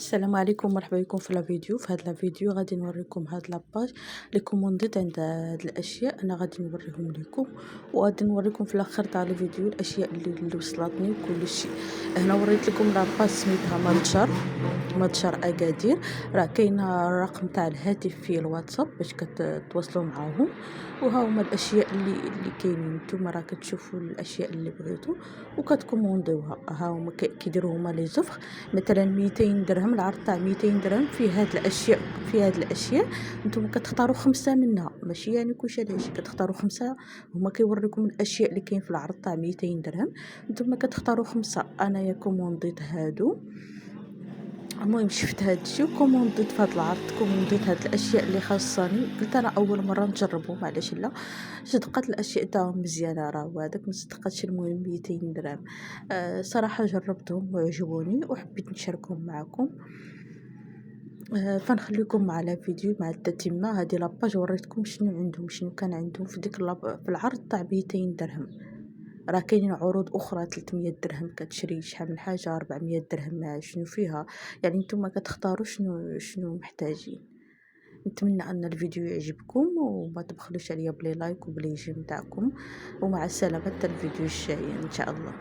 السلام عليكم، مرحبا بكم في فيديو. في هذا الفيديو غادي نوريكم هاد لاباج اللي كومونديت عند هاد الاشياء. انا غادي نوريهم لكم وغادي نوريكم في الاخر تاع الفيديو الاشياء اللي وصلتني وكل شيء. هنا وريت لكم لاباج سميتها متجر اكادير. راه كاينه الرقم تاع الهاتف في الواتساب باش كتواصلوا معاهم، وها هما الاشياء اللي كاينين. نتوما راه كتشوفوا الاشياء اللي بغيتو وكتكومونديوها. ها هما كيديروا هما لي زوفر، مثلا 200 درهم، العرض تاع 200 درهم في هاد الاشياء. نتوما كتختاروا 5 منها، ماشي يعني كلشي هادشي كتختاروا 5. هما كيوريكم الاشياء اللي كاين في العرض تاع 200 درهم، نتوما كتختاروا 5. انايا كومونديت هادو. المهم شفت هادشي وكومونديت في هاد العرض، كومونديت هاد الاشياء اللي خاصاني. قلت انا اول مره نجربهم، علاش لا؟ صدقات الاشياء تاعهم مزيانه، راه هذاك ما صدقاتش. المهم 200 درهم. صراحه جربتهم وعجبوني وحبيت نشاركهم معكم. فنخليكم مع الفيديو مع التتمه. هذه لاباج وريتكم شنو كان عندهم في ديك في العرض تاع 200 درهم. راه كاينين عروض اخرى 300 درهم كتشري شحال من حاجه، 400 درهم شنو فيها. يعني نتوما كتختاروا شنو محتاجين. نتمنى ان الفيديو يعجبكم وما تبخلوش عليا بلي لايك وبلي جيم تاعكم، ومع السلامه حتى الفيديو الجاي ان شاء الله.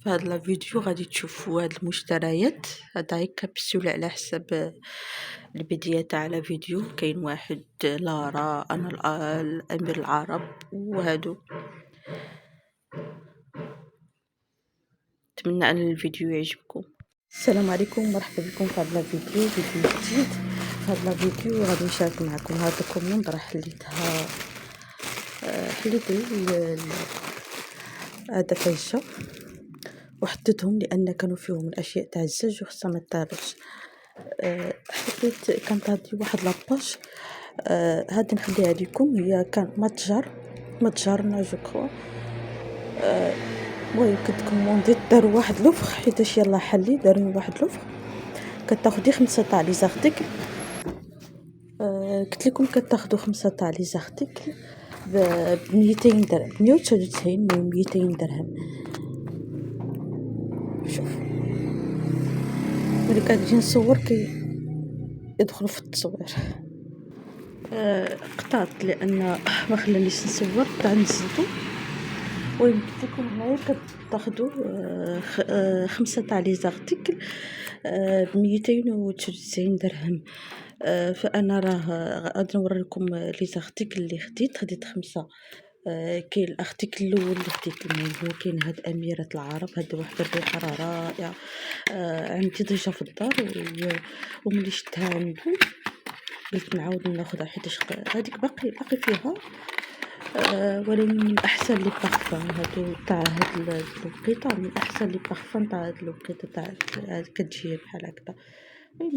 في هذا الفيديو غادي تشوفوا هاد المشتريات. هذا هيك كبسولة على حسب البداية تاع الفيديو. كاين واحد لارا، انا الامير العرب، وهادو. نتمنى ان الفيديو يعجبكم. السلام عليكم، مرحبا بكم في هذا الفيديو جديد. في هذا الفيديو غادي نشارك معكم هذا الكوموند. راه حليتها، حليت هذا فيشة وحطيتهم لان كانوا فيهم الاشياء تاع الزج وخصها ما تطيرش. حبيت كانت هذه واحد لاباج. هذه نخليها لكم. هي كان متجرنا جو كرو. المهم كنت كومونديت داروا واحد لوفر، حيتاش يلا حلي داروا واحد لوفر. كتاخدي 5 تاع لي زارتيكل. قلت لكم كتاخدوا 5 تاع لي زارتيكل ب 200 درهم، 199. من 200 درهم. شوف ملي كنجي نصور يدخل في التصوير. قطعت لان ما خلانيش نصور تاع نزلتو. المهم قلت لكم هنايا كتاخدوا 5 تاع لي زارتيكل ب 299 درهم. فانا راه غادي نوريكم لي زارتيكل اللي خديت 5. كاين الارتيكل الاول اللي خديت. المهم هو كاين هاد اميره العرب. هاد واحد الريحه رائعه. عندي ديجا في الدار وملي شفتها عنده قلت نعاود ناخذها حيت هذيك باقي فيها. ولكن من احسن لي بارفان هادو تاع هاد الوقيته، من احسن لي بارفان تاع هاد الوقيته تاع كتجي بحال هكذا.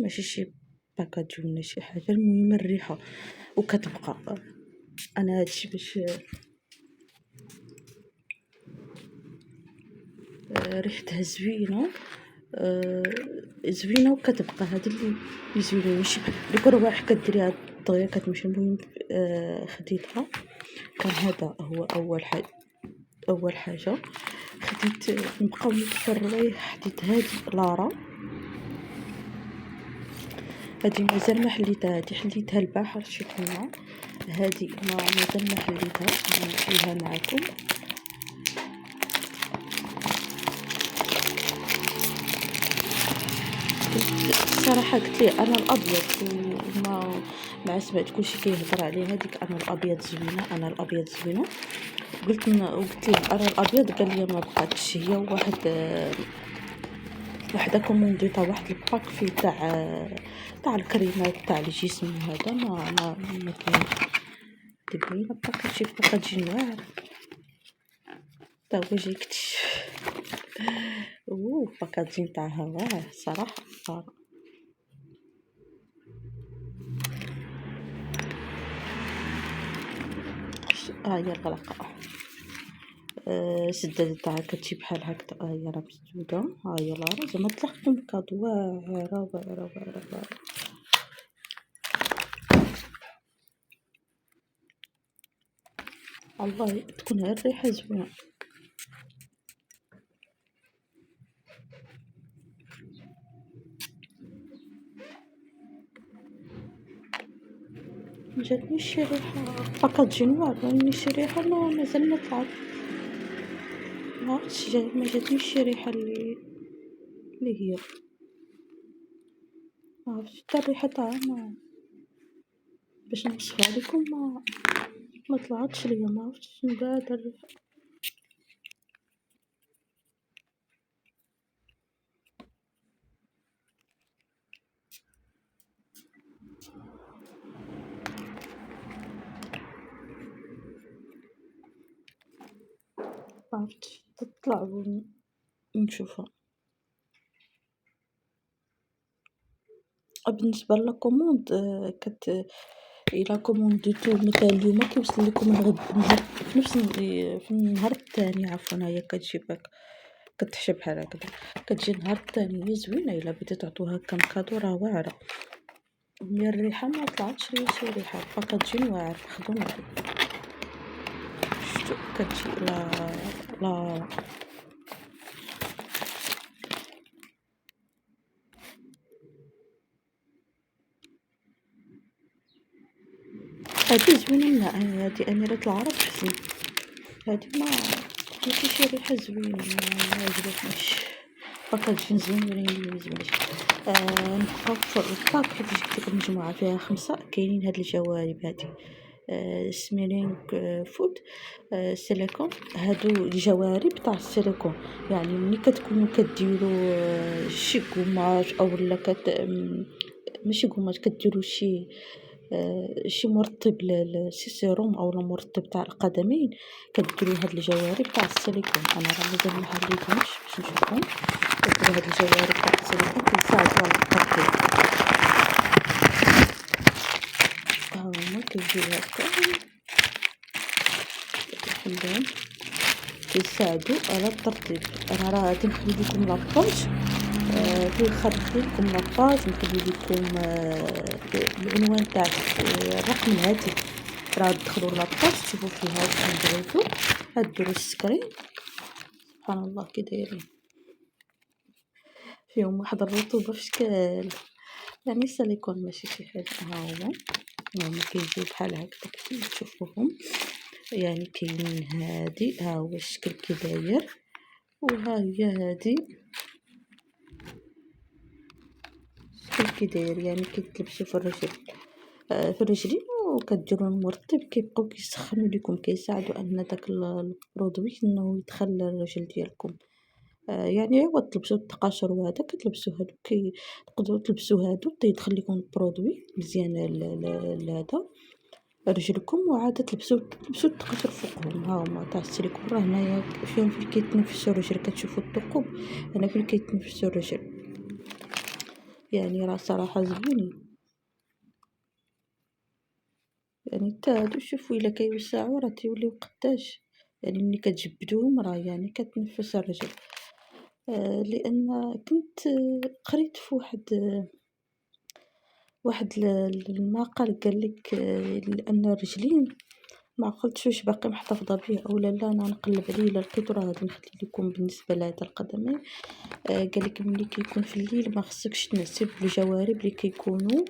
ماشي شي باكاجو ولا شي حاجه. المهم الريحه وكتبقى. انا هادشي باش ريحتها زوينه. زوينه وكتبقى. هادي اللي زوينه، ماشي ديك رواح كديريها دغيا كتمشي. المهم خديتها. كان هذا هو اول حاجه، اول حاجه خديت نبقاو متفرغين، خديت هذه لارا، هذه مازال ما حليتها، هذه حليتها البارح شفتها، هذه ما مازال ما حليتها، نحليها معكم. صراحه قلت ليه انا الابيض، وما مع سمعت كلشي كيهضر عليه هذيك انا الابيض زوينه، انا الابيض زوينه، قلت ليه انا الابيض، قال لي ما بقاتش، هي وحده كومونديطه واحد الباك فيه تاع الكريمات تاع الجسم، هذا ما كاين تبين باكا شي باكاجي واعر تا هو جاي يكتشف. باكاجي نتاعها واعر صراحه. ها هي الغلقه، السدادة تاعها كتجي بحال هكدا، ها هي راه مسدودة، ها هي لارا زعما تلقكم كادو واعرة واعرة واعرة واعرة. والله تكون غير الريحة زوينة. مجاتنيش شي ريحة باكاجي نوار، مجاتنيش شي ريحة، مازال ما طلعت، معرفتش ما جاتنيش شي ريحة اللي هي، معرفتش حتى الريحة تاعها، باش نوصفها لكم ما طلعتش ليا، معرفتش من بعد الريحة. معرفتش تطلع ونشوفها. بالنسبة للاكوموند، إلا كومونديتو مثلا اليوم كيوصل لكم الغد، في نفس في النهار الثاني، عفوا هي كتجي باك كتحشى بحال هكذا، كتجي النهار الثاني هي زوينة. إلا بغيتي تعطوها كم كادو راه واعرة، مي الريحة ما طلعتش ليا شي ريحة، باكاجين واعر مخدوم، شتو كتجي لا هادي زوينة منها، هادي أميرة العرب حسن، هادي ماشي شي ريحة زوينة، ما عجبتنيش، باكاجين زوينين لي مزيانين. نبقاو في الباك، حيت جبت لكم مجموعة فيها 5، كاينين هاد الجوارب هادي، سميلينغ فود سيليكون، هادو الجوارب تاع السيليكون، يعني ملي كتكونوا كديروا شي كماج اولا ماشي كماج، كديروا شي مرطب شي سيروم اولا مرطب تاع القدمين، كديروا هاد الجوارب تاع السيليكون. انا راه مازال ما حليتهمش باش نشوفهم، كديروا هاد الجوارب تاع السيليكون كيساعدوا على الترطيب، ها هما كيجيو هكا كنحلهم، كيساعدوا على الترطيب. انا راه غادي نخلي لكم لاباج، في نخلي لكم لاباج، نخلي لكم العنوان تاع رقم الهاتف، راه تدخلوا لاباج تشوفوا فيها واش بغيتو، ديروا السكرين، سبحان الله كي دايرين فيهم واحد الرطوبه في شكل، يعني سيليكون ماشي شي حاجه. هما كيجيو بحال هكا كيف تشوفوهم، يعني كاينين هادي، ها هو الشكل كي داير، وها هي هادي الشكل كي داير، يعني كيتلبسوا في الرجل، في الرجلين، وكديروا المرطب كيبقاو كيسخنوا لكم، كيساعدوا ان داك البرودوي انه يدخل للرجل ديالكم. يعني عوض تلبسوا التقاشر وهذا كتلبسوا هادو، تقدروا تلبسوا هادو حتى يدخل لكم البرودوي مزيان لهذا رجلكم، وعاد تلبسوا التقاشر فوقهم. ها هما تاع السيليكون، راه هنايا فيهم فين كيتنفسوا الرجل، كتشوفوا الثقوب هنا فين كيتنفسوا الرجل، يعني راه صراحه زوينين، يعني حتى هادو شوفوا الا كيوسعوا راه تيوليو قداش، يعني ملي كتجبدوهم راه يعني كتنفس الرجل. لان كنت قريت في واحد المقال قال لك لان الرجلين ما عقلتش واش باقي محتفظة بيه أو لا. أنا نقلب عليه إلا لقيتو راه غادي نخلي لكم. بالنسبة لهذا القدمين قالك ملي كيكون في الليل ما خصكش تنعسي بالجوارب اللي كيكونوا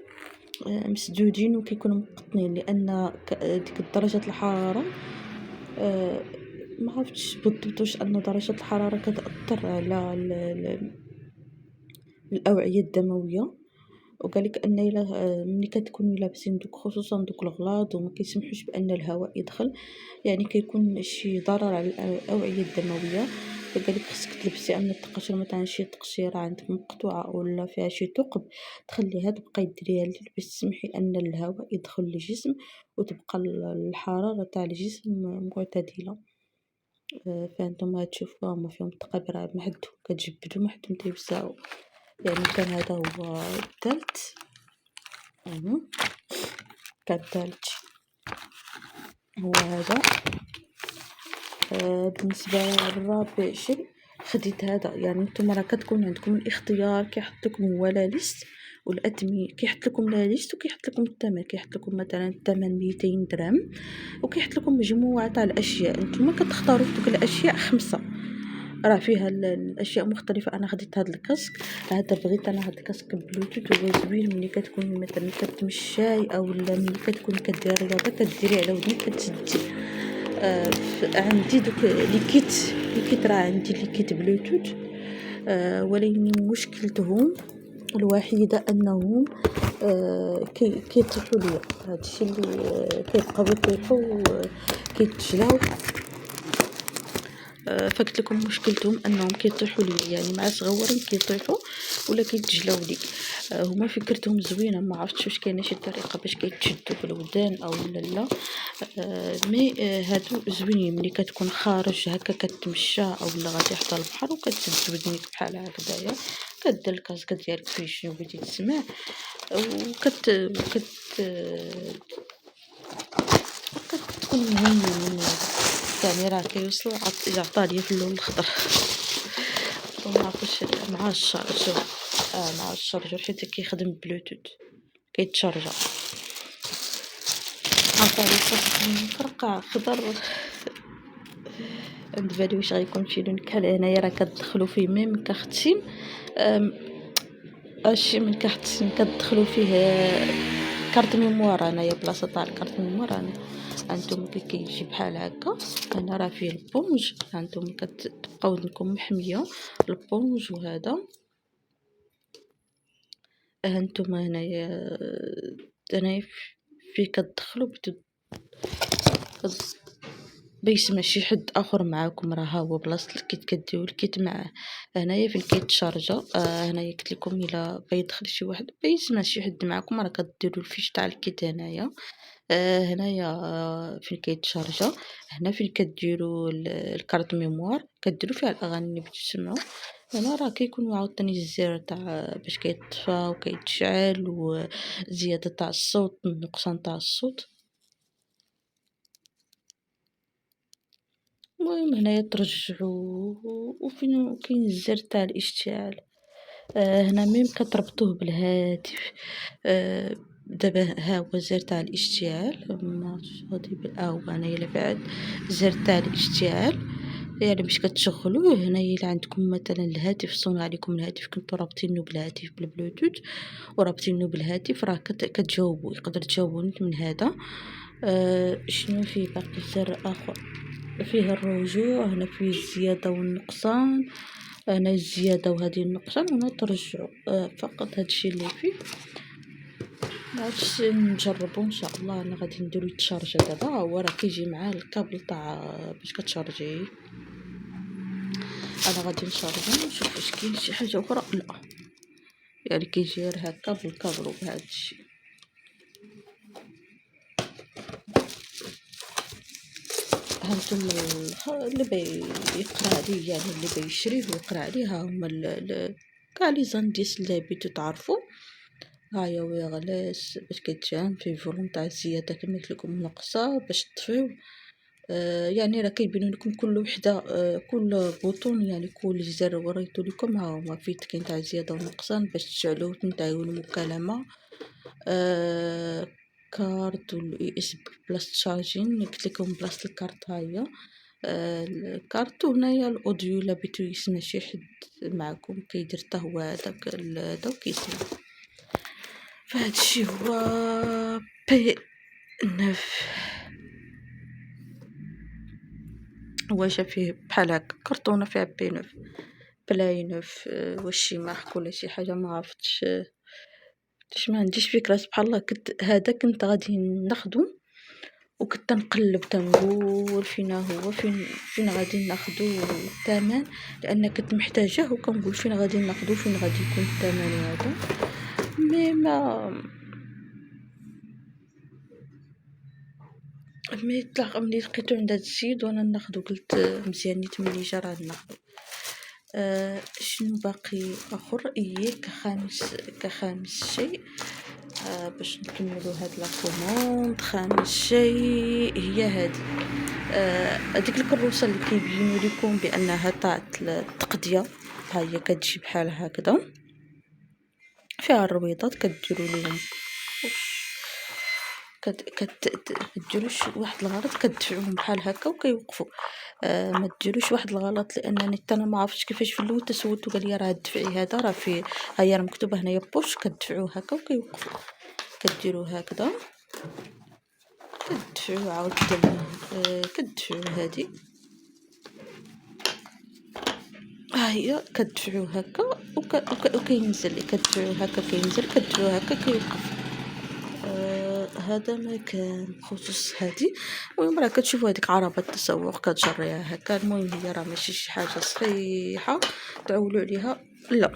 مسدودين وكيكونوا مقطنين، لأن ديك درجة الحرارة ما عرفتش بالضبط واش أن درجة الحرارة كتأثر على الأوعية الدموية. وقالك أن إلا ملي كتكونوا لابسين دوك خصوصا دوك الغلاظ وما كيسمحوش بأن الهواء يدخل، يعني كيكون شي ضرر على الأوعية الدموية. فقالك خصك تلبسي أن تقشر مثلا شي تقشيرة عندك مقطوعة ولا فيها شي ثقب، تخليها تبقاي ديريها الليل باش تسمحي أن الهواء يدخل للجسم وتبقى الحرارة تاع الجسم معتدلة. فهانتوما تشوفوها هما فيهم تقابير محدو كتجبدو محدو تيوسعو. يعني كان هذا هو الثالث. كان الثالث هو هذا. بالنسبة للرابع شيء خديت هذا. يعني نتوما راه كتكون عندكم الاختيار، كيحط لكم هو لا ليست والأثمنة، كيحط لكم لا ليست وكيحط لكم الثمن. كيحط لكم مثلا الثمن 200 درهم وكيحط لكم مجموعة تاع الأشياء. نتوما كتختاروا في دوك الأشياء 5 راه فيها الاشياء مختلفه. انا خديت هذا الكاسك. هذا بغيت انا هذا الكاسك بلوتوث هو زوين. ملي كتكوني مثلا كتمشاي او لا ملي كتكوني كديري رياضه كديري على ودنك كتسدي. عندي دوك لي كيت راه عندي لي كيت بلوتوث. ولكن مشكلتهم الوحيده انهم كيطيحوا ليا. هادشي اللي كيبقاو يطيحوا كيتجلاو. فقلت لكم مشكلتهم انهم كيطيحوا لي، يعني مع صغورين كيطيحوا ولا كيتجلاو لي. هما فكرتهم زوينه. ما عرفتش واش كاينه شي طريقه باش كيتشدوا بالودان او لا. مي هادو زوينين ملي كتكون خارج هكا كتمشى او لا غادي حتى البحر وكتسد ودنيك بحال هكذايا، كدير الكاسك ديالك فيه شنو بغيتي تسمع كتكون مهيمن. يعني راه كيوصل إذا عطاني في اللون الخضر وما عرفتش مع الشارجور. مع الشارجور حيت كيخدم بلوتوث كيتشارجا. عطاني فرقع خضر. عند بالي واش غيكون شي لون كحل. هنايا راه كتدخلوا فيه ميم كارتين. اش من كارتين كتدخلوا فيه كارت ميموار. انايا بلاصه تاع الكارت ميموار هانتوما كيجي بحال هكا. هنا راه فيه البونج. هانتوما كتبقاو ودنكم محميه البونج. وهذا هانتوما هنايا فيه كتدخلوا باش ماشي حد اخر معاكم. راه هو بلاصه الكيت كديو الكيت معاه. هنايا في الكيت شارجه. هنايا قلت لكم الا بيدخل شي واحد باش ماشي حد معاكم راه كديروا الفيش تاع الكيت هنايا. هنايا فين كيتشارجا. هنا فين كديروا الكارت ميموار كديروا فيها الاغاني اللي بغيتو تسمعوا. هنا راه كيكون عاوتاني الزر تاع باش كيطفى وكيتشعل وزياده تاع الصوت النقصان تاع الصوت. المهم هنايا ترجعوا وفين كاين الزر تاع الاشتعال. هنا ميم كتربطوه بالهاتف. دابا ها هو الزر تاع الاشتعال. ما غادي هو انايا اللي بعد الزر تاع الاشتعال. يعني باش كتشغلوه هنايا الا عندكم مثلا الهاتف صون عليكم الهاتف كنتو رابطينه بالهاتف بالبلوتوث ورابطينه بالهاتف راه كتجاوبوا يقدر تجاوبوا من هذا. شنو فيه باقي زر اخر. فيه الرجوع. هنا فيه الزيادة والنقصان. هنا الزيادة وهذه النقصان. هنا ترجعوا. فقط هادشي اللي فيه. هادشي نجربو ان شاء الله. انا غادي نديرو يتشارجا دابا. هو راه كيجي مع الكابل تاع باش كتشارجيه. انا غادي نشارجو نشوف واش كاين شي حاجه اخرى. لا يعني كيجي غير هكا بالكابل وبهذا الشيء. هانتم اللي بيقرا عليه يعني اللي بيشريه ويقرا عليه هما كاع لي زانديس اللي بغيتو تعرفوا. هايا ويغلاس باش كيتجان في فولوم تاع الزياده كما قلت لكم ناقصه باش تطفيو. يعني راه كيبينوا لكم كل وحده. كل بوطون يعني كل زر وريتو لكم ها هما فيه كاين تاع الزياده والنقصان باش تشعلوه تنتهيو المكالمه. الكارت والاي اس بي بلاصة شارجين، قلت لكم بلاصة الكارت هاهي. الكارت، وهنايا الاوديو الا بغيتو يسمع شي حد معكم كيدير حتى هو هذاك هذا وكيسمع. فهادشي هو بي 9. هو جا فيه بحال هكا كرتونه فيها بي 9 بلاي 9. واش شي مارك ولا شي حاجه ما عرفتش. ما عنديش فكره سبحان الله. كنت غادي ناخدو وكنت نقلب تنقول فين هو فين غادي ناخدو الثمن، لان كنت محتاجاه وكنقول فين غادي ناخدو فين غادي يكون الثمن وهذا. مي طلع ملي لقيتو عند هاد السيد وانا ناخدو قلت مزيان نيت ملي جا راه ناخدو. شنو باقي اخر كخامس شيء. باش نكملوا هاد لا كوموند. خامس شيء هي هذيك الكروسه اللي كيبينوا لكم بانها طاعت التقضيه. ها هي كتجي بحال هكذا فيها الرويضات كديروا لهم كديروش واحد الغلط كتدفعوهم بحال هكا وكيوقفوا. ما ديروش واحد الغلط لانني حتى انا ما عرفتش كيفاش في الاول تسولتو قال لي راه الدفعي هذا راه فيه هيا راه مكتوبه هنايا بوش كتدفعوه هكا وكيوقفوا. كديروا هكذا كتدفعوا عاود كتدفعوا هذه ها هي كتدفعوا هكا وكينزل كتدفعوا هكا كينزل كتدفعوا هكا كيوقف. هذا ما كان بخصوص هذه. المهم راه كتشوفوا هذيك عربه التسوق كتجريها هكا. المهم هي راه ماشي شي حاجه صحيحه تعولوا عليها، لا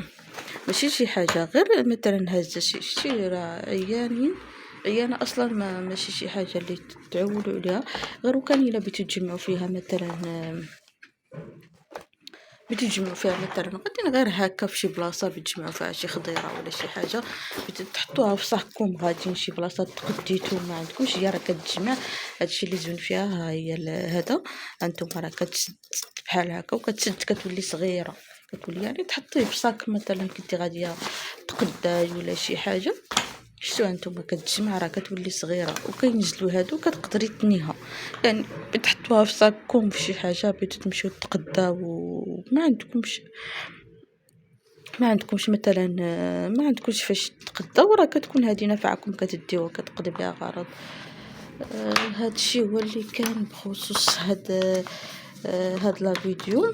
ماشي شي حاجه غير مثلا هازه شي راه عيانه اصلا ماشي شي حاجه اللي تعولوا عليها. غير وكان الا بغيتو تجمعوا فيها مثلا غادي غير هكا في شي بلاصه بتجمعوا فيها شي خضيره ولا شي حاجه تحطوها في صاحكم غاديين شي بلاصه تقديتو ما عندكمش هي راه كتجمع. هادشي اللي زوين فيها ها هي هذا. انتم راه كتشد بحال هكا وكتشد كتولي صغيره كتولي يعني تحطيه في صاك مثلا كنتي غاديه تقداي ولا شي حاجه. شتو هانتوما كتجمع راه كتولي صغيره وكينزلوا هادو كتقدري تنيها يعني تحطوها في صاككم في شي حاجه بغيتو تمشيو تقداو ما عندكمش مثلا ما عندكمش فاش تقداو راه كتكون هذه نافعكم كتديوها كتقضي بها غرض. هذا الشيء هو اللي كان بخصوص هاد لا فيديو.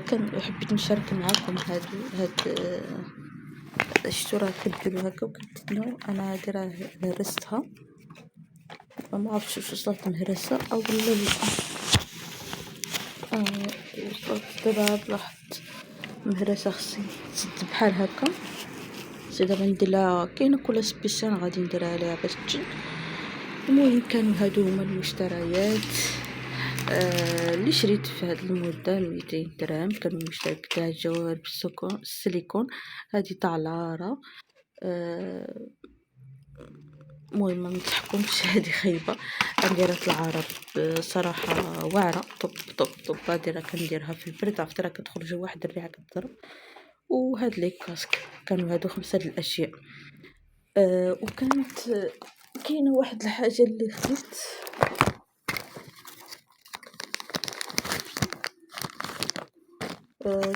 كان حبيت نشارك معكم هاد شتو راه كديروا هكا وكتبنوا. انا هادي راه هرستها ما عرفتش واش وصلت مهرسه او لا لا. وصلت دابا لاحظت مهرسه خصني تسد بحال هكا. دابا ندير لها كاينه كل سبيسيال غادي نديرها عليها باش تجي. المهم كانوا هادو هما المشتريات اللي شريت في هذه المده 200 درهم. كانوا مشتريات تاع الجواهر بالسيليكون هذه تاع لارا. المهم ما نضحكمش هذه خايبه. نديرها العرب صراحه واعره طب هذه راه كنديرها في البرد عرفت راه كتخرج واحد الريحه كتضرب. وهاد لي كاسك كانوا هادو 5 الاشياء. وكانت كاينه واحد الحاجه اللي خديت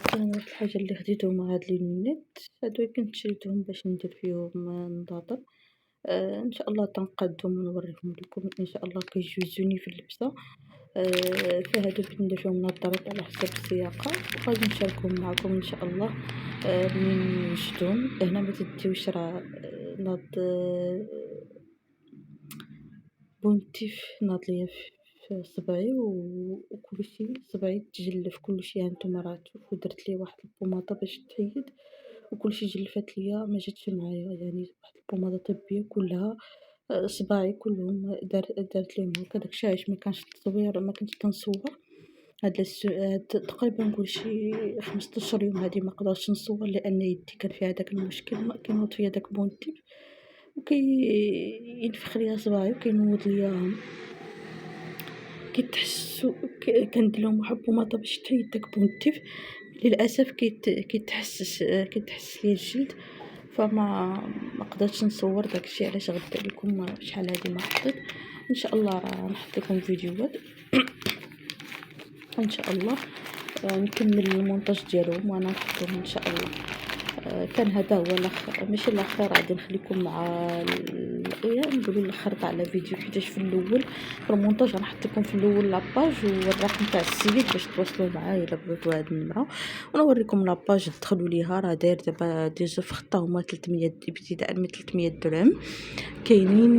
كاينه واحد الحاجه اللي خديتهم هاد لي لونيت هادو كنت شريتهم باش ندير فيهم نظاظر. ان شاء الله تنقدهم ونوريهم لكم ان شاء الله كيجوزوني في اللبسه. فهادو بغيت ندير فيهم نظارات على حسب السياقه وغادي نشاركهم معكم ان شاء الله من وجدهم. هنا ما تديوش راه ناض بونتيف ناض ليا في صبعي وكلشي صبعي تجلف كلشي. هانتوما راه تشوفوا درت ليه واحد البوماطه باش تحيد وكلشي جلفات ليا ما جاتش معايا يعني واحد البوماطه طبيه كلها صباعي كلهم دارت لهم هكا. داكشي علاش ما كانش التصوير ما كنتش كنصور هاد تقريبا نقول شي 15 يوم هادي ما قدرتش نصور لان يدي كان فيها داك المشكل كينوض فيا داك بونتيف ينفخ ليا صباعي وكينوض ليا كيتحسوا كندير لهم واحد البوماطه باش تحيد داك بونتيف. للاسف كيتحسس ليا الجلد فما ما قدرتش نصور داكشي، علاش غنبدا لكم شحال هادي ما حطيت. ان شاء الله راه نحط لكم فيديوهات ان شاء الله. نكمل المونتاج ديالهم وانا نحطهم ان شاء الله. كان هذا هو ماشي الاخر، غادي نخليكم مع نقولوا الاخر تاع لا فيديو، حيتاش في الاول في المونتاج غنحط لكم في الاول لاباج والرقم تاع السيد باش تواصلوا معاه الا بغيتوا هاد النمره، ونوريكم لاباج تدخلوا ليها. راه داير دابا دي زوفر خطا هما 300 ابتداء من 300 درهم. كاينين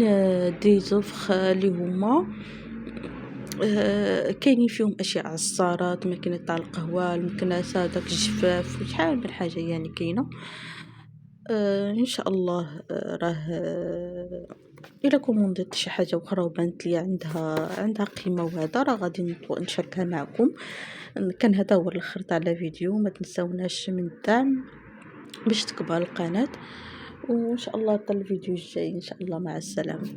دي زوفر اللي هما كاينين فيهم اشياء عصارات، ماكينه تاع القهوه، المكنسه، داك الجفاف، وشحال من حاجه يعني كاينه. ان شاء الله راه الا كومونديت شي حاجه اخرى وبانت لي عندها قيمه وهذا، راه غادي نشاركها معكم. كان هذا هو الاخر تاع لا فيديو. ما تنساوناش من الدعم باش تكبر القناه، وان شاء الله حتى الفيديو الجاي ان شاء الله. مع السلامه.